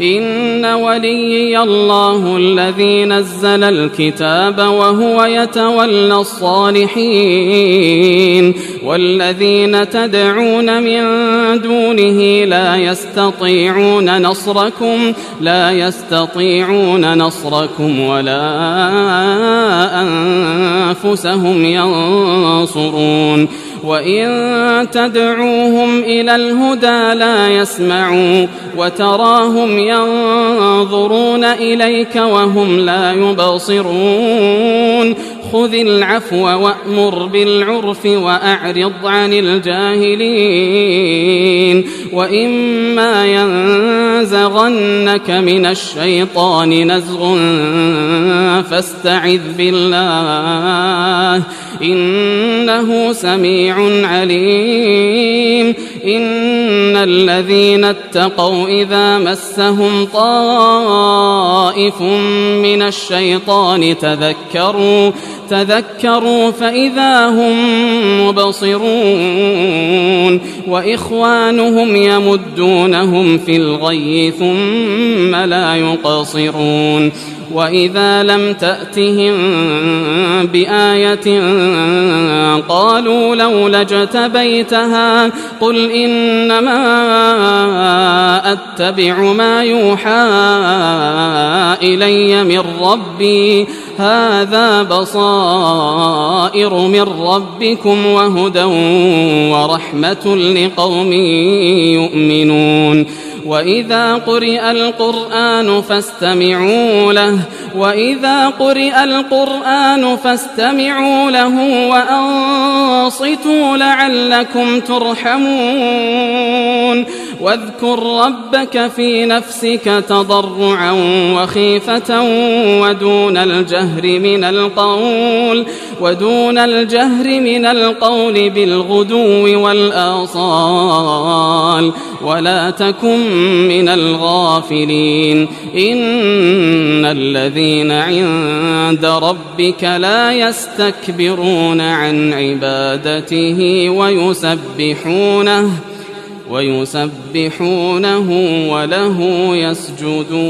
إن وليي الله الذي نزل الكتاب وهو يتولى الصالحين والذين تدعون من دونه لا يستطيعون نصركم ولا أنفسهم ينصرون وإن تدعوهم إلى الهدى لا يسمعوا وتراهم ينظرون إليك وهم لا يبصرون خذ العفو وأمر بالعرف وأعرض عن الجاهلين وإما ينزغنك من الشيطان نزغ فاستعذ بالله إنه سميع عليم إن الذين اتقوا إذا مسهم طائف من الشيطان تذكروا فإذا هم مبصرون وإخوانهم يمدونهم في الغي ثم لا يقصرون وإذا لم تأتهم بآية قالوا لولا اجتبيتها قل إنما أتبع ما يوحى إلي من ربي هذا بصائر من ربكم وهدى ورحمة لقوم يؤمنون وإذا قرئ القرآن فاستمعوا له وأنصتوا لعلكم ترحمون واذكر ربك في نفسك تضرعا وخيفة ودون الجهر من القول بالغدو والآصال ولا تكن من الغافلين إن الذين عند ربك لا يستكبرون عن عبادته ويسبحونه وله يسجدون